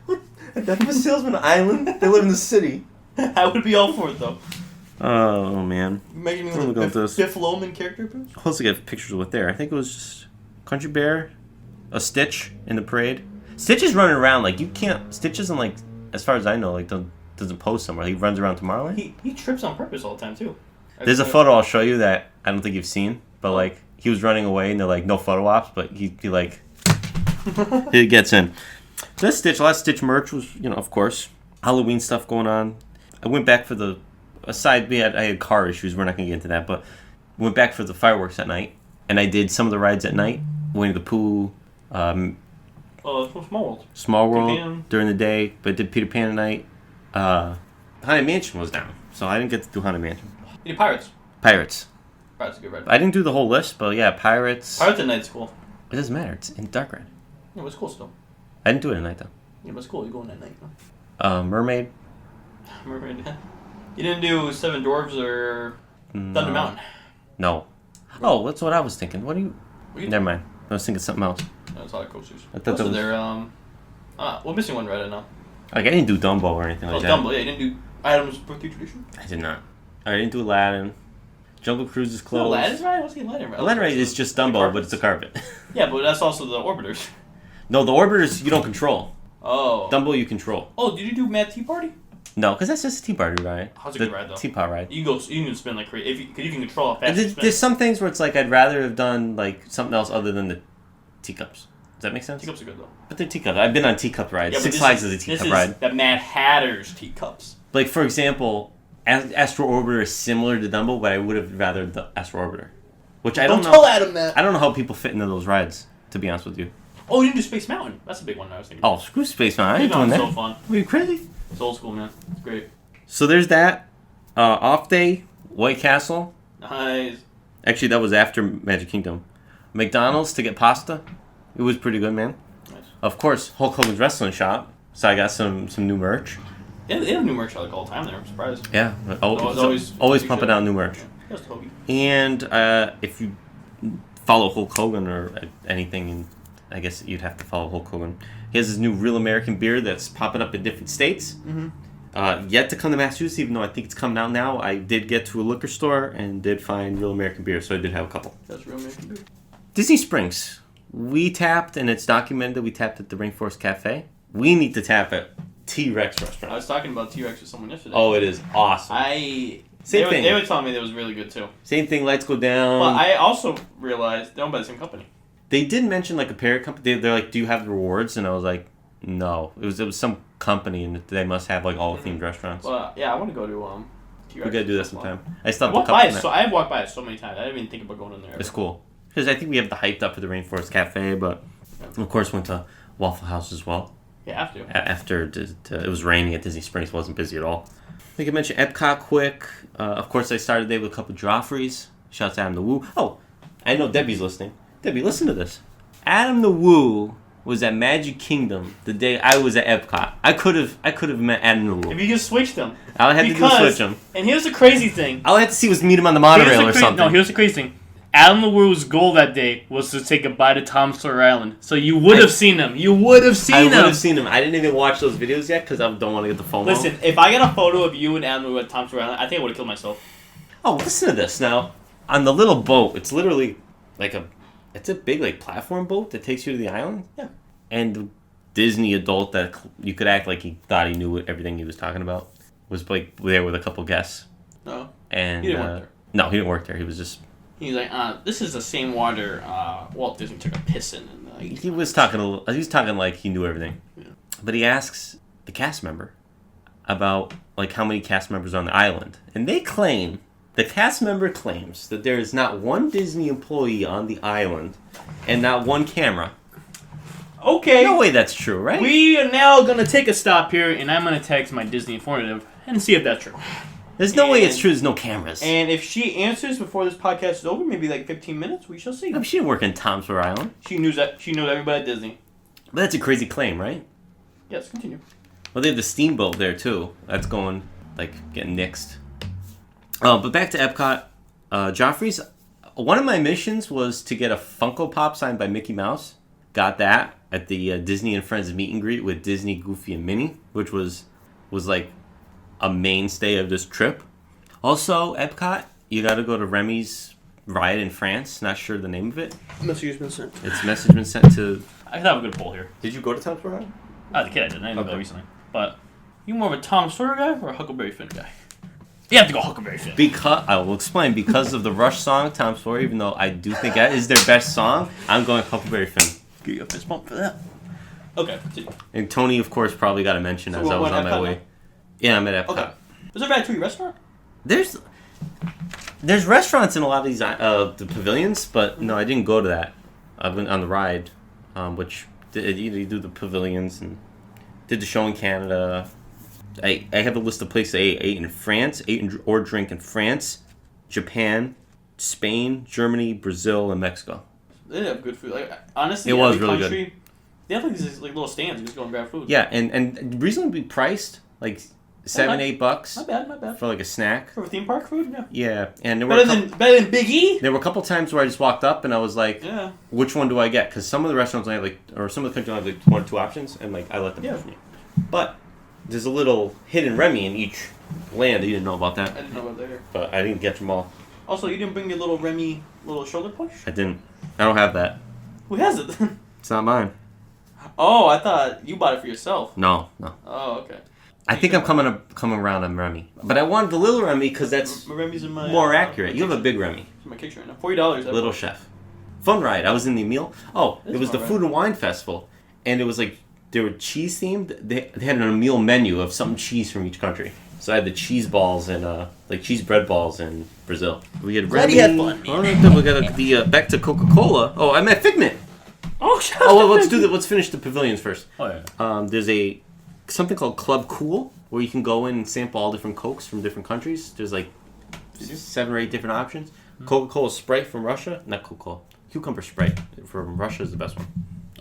What? Death of a Salesman Island? They live in the city. I would be all for it, though. Oh, man. Imagine What like Biff Loman character appearance. Let's get pictures of it there. I think it was just Country Bear, a Stitch in the parade. Stitch is running around, like, you can't... Stitch isn't, like, as far as I know, like, doesn't pose somewhere. He runs around Tomorrowland. He trips on purpose all the time, too. There's a photo I'll show you that I don't think you've seen, but, like, he was running away, and they're like, no photo ops, but he like, he gets in. This Stitch, a lot of Stitch merch was, of course, Halloween stuff going on. I went back for I had car issues, we're not going to get into that, but went back for the fireworks at night, and I did some of the rides at night, Winnie the Pooh, Small World during the day, but did Peter Pan at night. Haunted Mansion was down, so I didn't get to do Haunted Mansion. You did Pirates. Pirates a good ride. I didn't do the whole list, but yeah, Pirates. Pirates at night's cool. It doesn't matter. It's in dark ride. Yeah, it was cool still. I didn't do it at night though. Yeah, but it's cool. You go in at night. Mermaid. Mermaid. You didn't do Seven Dwarves or Thunder Mountain. No. Oh, that's what I was thinking. What do you? Never mind. I was thinking something else. No, it's hot coasters. I thought Also, they're we're missing one right now. Like, I didn't do Dumbo or anything like that. Dumbo, yeah, you didn't do Adam's birthday tradition? I did not. I didn't do Aladdin. Jungle Cruise is closed. No, Aladdin's right? What's the Aladdin right? Aladdin is just Dumbo, but it's a carpet. Yeah, but that's also the Orbiters. No, the Orbiters you don't control. Oh. Dumbo you control. Oh, did you do Mad Tea Party? No, because that's just a tea party ride. How's a good ride, though? Teapot ride. You can spin like crazy. Because you can control how fast you spin. There's some things where it's like I'd rather have done like something else other than the teacups. Does that make sense? Teacups are good, though. But they're teacups. I've been on teacup rides. Yeah, Six Flags is a teacup ride. This is the Mad Hatter's teacups. Like, for example, Astro Orbiter is similar to Dumbo, but I would have rather the Astro Orbiter. Which I don't know. Don't tell Adam that. I don't know how people fit into those rides, to be honest with you. Oh, you didn't do Space Mountain. That's a big one I was thinking. Oh, screw Space Mountain. I ain't doing that. It's so fun. Are you crazy? It's old school, man. It's great. So there's that. Off day, White Castle. Nice. Actually, that was after Magic Kingdom. McDonald's to get pasta. It was pretty good, man. Nice. Of course, Hulk Hogan's Wrestling Shop. So I got some new merch. Yeah, they have new merch like all the time there. I'm surprised. Yeah. Always pumping out new merch. Just Hoagie. And if you follow Hulk Hogan or anything, and I guess you'd have to follow Hulk Hogan. He has his new Real American beer that's popping up in different states. Mm-hmm. Yet to come to Massachusetts, even though I think it's coming out now. I did get to a liquor store and did find Real American beer, so I did have a couple. That's Real American beer. Disney Springs. We tapped, and it's documented that we tapped at the Rainforest Cafe. We need to tap at T-Rex restaurant. I was talking about T-Rex with someone yesterday. Oh, it is awesome. Same thing. They were telling me that it was really good too. Same thing, lights go down. Well, I also realized they're owned by the same company. They did mention like a parent company. They're like, "Do you have the rewards?" And I was like, "No." It was some company, and they must have like all themed restaurants. Well, yeah, I want to go to T-Rex. We gotta do that sometime. I still have I've walked by it so many times. I didn't even think about going in there. It's cool because I think we have the hyped up for the Rainforest Cafe, but of course went to Waffle House as well. Yeah, have to. After it was raining at Disney Springs, wasn't busy at all. I think I mentioned Epcot quick. Of course, I started there with a couple of Joffreys. Shouts to Adam the Woo. Oh, I know Debbie's listening. Debbie, listen to this. Adam the Woo was at Magic Kingdom the day I was at Epcot. I could have met Adam the Woo. If you just switched them. All I had to do was switch them. And here's the crazy thing. All I had to see was meet him on the monorail or something. No, here's the crazy thing. Adam the Woo's goal that day was to say goodbye to Tom Sawyer Island. So you would have seen him. You would have seen him. I would have seen him. I didn't even watch those videos yet because I don't want to get the FOMO. Listen, if I got a photo of you and Adam the Woo at Tom Sawyer Island, I think I would have killed myself. Oh, listen to this now. On the little boat, it's literally like it's a big like platform boat that takes you to the island. Yeah. And the Disney adult that you could act like he thought he knew everything he was talking about was like there with a couple guests. No. And he didn't work there. No, he didn't work there. He was just. He's like, this is the same water Walt Disney took a piss in. And, he was talking like he knew everything. Yeah. But he asks the cast member about like how many cast members are on the island, and the cast member claims that there is not one Disney employee on the island, and not one camera. Okay. No way that's true, right? We are now gonna take a stop here, and I'm gonna text my Disney informative and see if that's true. There's no way it's true. There's no cameras. And if she answers before this podcast is over, maybe like 15 minutes, we shall see. No, she didn't work in Tom Sawyer Island. She knows everybody at Disney. But that's a crazy claim, right? Yes, continue. Well, they have the steamboat there too. That's going getting nixed. But back to Epcot, Joffrey's. One of my missions was to get a Funko Pop signed by Mickey Mouse. Got that at the Disney and Friends meet and greet with Disney, Goofy, and Minnie, which was like a mainstay of this trip. Also, Epcot, you got to go to Remy's ride in France. Not sure the name of it. Message has been sent. It's message been sent to. I have a good poll here. Did you go to Tom Sawyer Island? The kid I didn't. I didn't go there recently. But you more of a Tom Sawyer guy or a Huckleberry Finn guy? You have to go Huckleberry Finn. I will explain. Because of the Rush song, Tom Sawyer, even though I do think that is their best song, I'm going Huckleberry Finn. Give you a fist bump for that. Okay, continue. And Tony, of course, probably got a mention as I was on my way. Now? Yeah, I'm at Epcot. Okay. Is there a Ratatouille restaurant? There's restaurants in a lot of these the pavilions, but no, I didn't go to that. I went on the ride, which you do the pavilions and did the show in Canada. I have a list of places I ate in France, or drink in France, Japan, Spain, Germany, Brazil, and Mexico. They have good food. Like honestly, it was really good. They have like these little stands. You just go and grab food. Yeah, and reasonably priced. Like $7-8 My bad. for like a snack. For theme park food, yeah. Yeah, and there were Better than Big E. there were a couple times where I just walked up and I was like, Yeah. which one do I get? Because some of the restaurants only have like, or some of the countries only have like 1 or 2 options, and like I let them pick me. But there's a little hidden Remy in each land. You didn't know about that. I didn't know about that either. But I didn't get them all. Also, you didn't bring your little Remy little shoulder push? I didn't. I don't have that. Who has it then? It's not mine. Oh, I thought you bought it for yourself. No. Oh, okay. I think I'm coming around on Remy. But I wanted the little Remy because that's Remy's in my, more accurate. You have a big Remy. It's in my kitchen right now. $40. Little Chef. Fun ride. I was in the meal. Oh, This it was is the fun Food and Wine Festival. And it was like, they were cheese themed. They had a meal menu of some cheese from each country. So I had the cheese balls and like cheese bread balls in Brazil. We had Glad Remy. you had fun, man. All right, then we got the back to Coca-Cola. Oh, I met Figment. Oh, shut Oh, well, up. let's finish the pavilions first. Oh, yeah. There's something called Club Cool where you can go in and sample all different Cokes from different countries. There's like 7 or 8 different options. Coca-Cola Sprite from Russia, not Coca-Cola. Cucumber Sprite from Russia is the best one.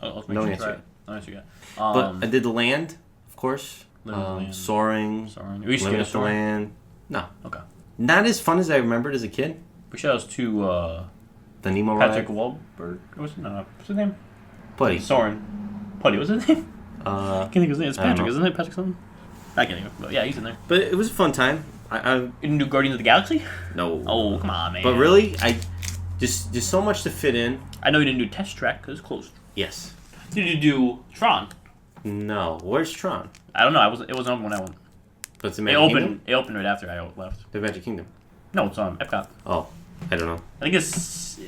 Oh, No answer. No answer. But I did the land, of course. Land. Soaring. We used to get a the Soaring. land. No. Okay. Not as fun as I remembered as a kid. Big shout outs to The Nemo Patrick ride. Wahlberg. What's his name? Buddy. Soren. Putty, what's his name? I can't think of his name. It's I don't Patrick, know. isn't it? Patrick something? I can't think of it. But yeah, he's in there. But it was a fun time. You didn't do Guardians of the Galaxy? No. Oh, come on, man. But really, just so much to fit in. I know you didn't do Test Track because it's closed. Yes. Did you do Tron? No. Where's Tron? I don't know. It wasn't open when I went. But it's the It Magic opened. Kingdom? It opened right after I left. The Magic Kingdom. No, it's Epcot. Oh, I don't know. I think it's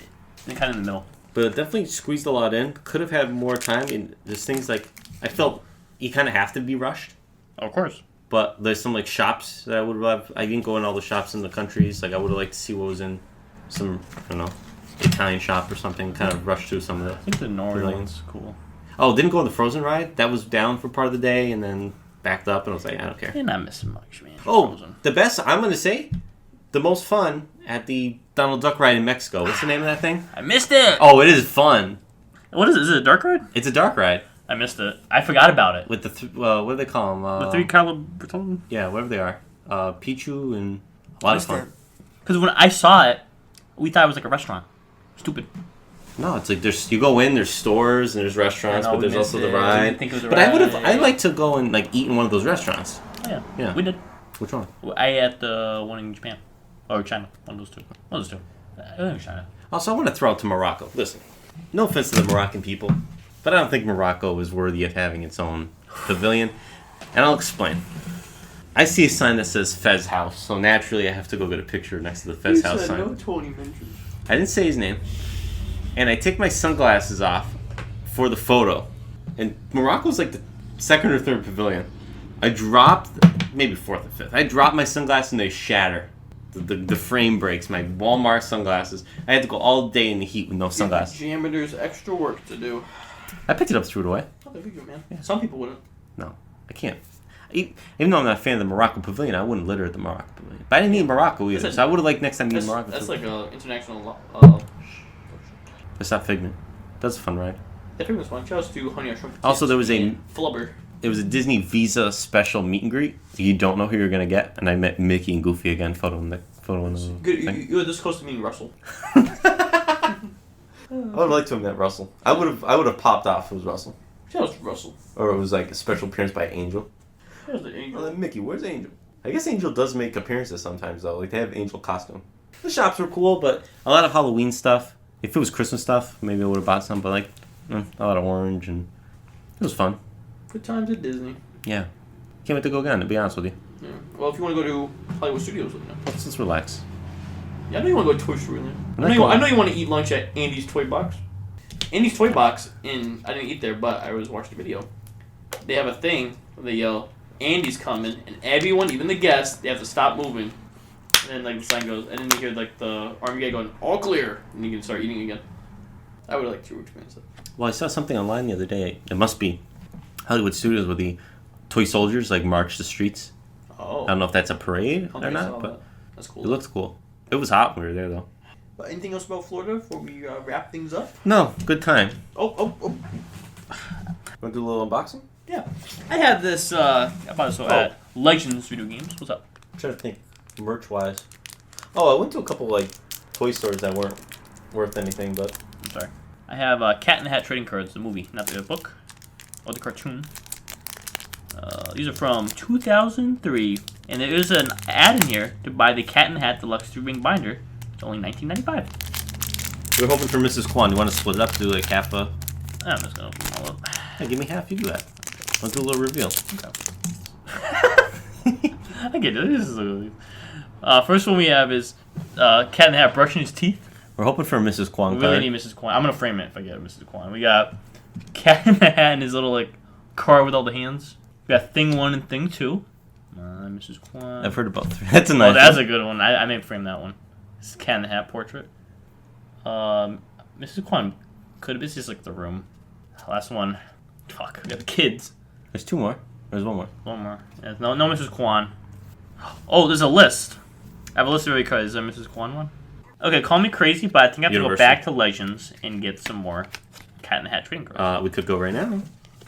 kind of in the middle. But it definitely squeezed a lot in. Could have had more time. And there's things like, I felt you kind of have to be rushed. Oh, of course. But there's some like shops that I would have. I didn't go in all the shops in the countries. Like I would have liked to see what was in some, I don't know, Italian shop or something. Kind of rushed through some of I think the Norway Brilliant. one's cool. Oh, didn't go on the Frozen ride. That was down for part of the day and then backed up. And I was like, I don't care. You're not missing much, man. Oh, Frozen. the best. I'm gonna say, the most fun at the Donald Duck ride in Mexico. What's the name of that thing? I missed it. Oh, it is fun. What is it? Is it a dark ride? It's a dark ride I missed it. I forgot about it. with the what do they call them? The 3 caliber or something? Yeah, whatever they are. Pichu and a lot of fun. Because when I saw it, we thought it was like a restaurant. Stupid. No, it's like you go in, there's stores and there's rrestaurants, I know, but there's we also missed the it. ride. Didn't think it was a But I'd ride. like to go and like eat in one of those restaurants. Oh, yeah. Yeah. We did. Which one? I ate the one in Japan. Or China. One of those two. One of those two. I think China. Also, I want to throw out to Morocco. Listen, no offense to the Moroccan people, but I don't think Morocco is worthy of having its own pavilion. And I'll explain. I see a sign that says Fez House, so naturally I have to go get a picture next to the Fez House sign. no Tony mentioned. I didn't say his name. And I take my sunglasses off for the photo. And Morocco's like the 2nd or 3rd pavilion. I dropped, maybe 4th or 5th. I dropped my sunglasses and they shatter. The frame breaks. My Walmart sunglasses. I had to go all day in the heat with no sunglasses. There's extra work to do. I picked it up, threw it away. Oh, there we go, man. Yeah. Some people wouldn't. No, I can't. Even though I'm not a fan of the Morocco pavilion, I wouldn't litter at the Morocco pavilion. But I didn't eat Morocco either, so I would have liked next time to eat Morocco. That's like an international. It's not Figment. That's a fun ride. I think this one. Shout out to Honey I Shrunk the Also, Kids there was a- and Flubber. It was a Disney Visa special meet and greet. You don't know who you're gonna get, and I met Mickey and Goofy again. Photo in the Good. thing. You were this close to meeting Russell. I would have liked to have met Russell. I would have popped off if it was Russell, Shout out to Russell. or it was like a special appearance by Angel. Shout out to Angel. Well, then Mickey, where's Angel? I guess Angel does make appearances sometimes though. Like they have Angel costume. The shops were cool, but a lot of Halloween stuff. If it was Christmas stuff, maybe I would have bought some. But like a lot of orange, and it was fun. Good times at Disney. Yeah, can't wait to go again. To be honest with you, Yeah. Well, if you want to go to Hollywood Studios, let me know. let's relax. Yeah, I know you want to go to Toy Story. Man. I'm I not know going. you want to eat lunch at Andy's Toy Box. Andy's Toy Box, I didn't eat there, but I was watching the video. They have a thing where they yell, Andy's coming, and everyone, even the guests, they have to stop moving. And then like the sign goes, and then you hear like the army guy going, all clear, and you can start eating again. I would like to experience that. Well, I saw something online the other day. It must be Hollywood Studios where the toy soldiers like march the streets. Oh. I don't know if that's a parade I don't or think I saw not, but that. That's cool. it looks cool. It was hot when we were there though. But anything else about Florida before we wrap things up? No, good time. Oh. Want to do a little unboxing? Yeah. I had this, I bought this at Legends video games. What's up? I'm trying to think merch-wise. Oh, I went to a couple, like, toy stores that weren't worth anything, but... I'm sorry. I have Cat in the Hat trading cards, the movie, not the book. Or the cartoon. These are from 2003. And there is an ad in here to buy the Cat in the Hat Deluxe 3-ring binder. It's only $19.95. We're hoping for Mrs. Kwan. You want to split it up, do like half a... I'm just going to open them all up. Hey, give me half, you do that. Let's do a little reveal. Okay. I get it. This is first one we have is Cat in the Hat brushing his teeth. We're hoping for a Mrs. Kwan We card. really need Mrs. Kwan. I'm going to frame it if I get Mrs. Kwan. We got Cat in the Hat and his little like car with all the hands. We got Thing 1 and Thing 2. Mrs. Kwan. I've heard about three. That's a nice that's one. a good one. I may frame that one. This is Cat in the Hat portrait. Mrs. Kwan could have been just like the room. Last one. Fuck. We got the kids. There's two more. There's one more. One more. Yeah, no Mrs. Kwan. Oh, there's a list. I have a list of every card. Is there a Mrs. Kwan one? Okay, call me crazy, but I think I have to go back to Legends and get some more Cat in the Hat trading cards. We could go right now.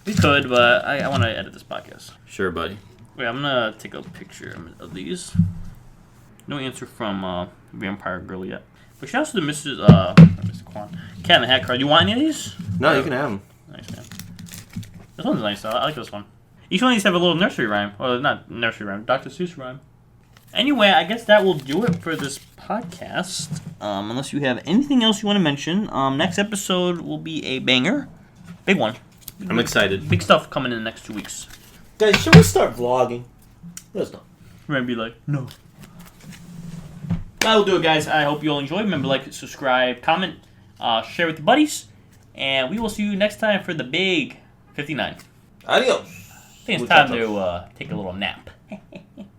We could, but I want to edit this podcast. Sure, buddy. Wait, I'm going to take a picture of these. No answer from Vampire Girl yet. But she also did Mrs. Kwan. Cat in the Hat card. You want any of these? No, you can have them. Nice, man. This one's nice, though. I like this one. Each one of these have a little nursery rhyme. Well, not nursery rhyme. Dr. Seuss rhyme. Anyway, I guess that will do it for this podcast. Unless you have anything else you want to mention. Next episode will be a banger. Big one. I'm excited. Big stuff coming in the next 2 weeks. Guys, should we start vlogging? Let us know. We're going to be like, no. That will do it, guys. I hope you all enjoyed. Remember, like, subscribe, comment, share with your buddies. And we will see you next time for the big 59. Adios. I think it's time to take a little nap.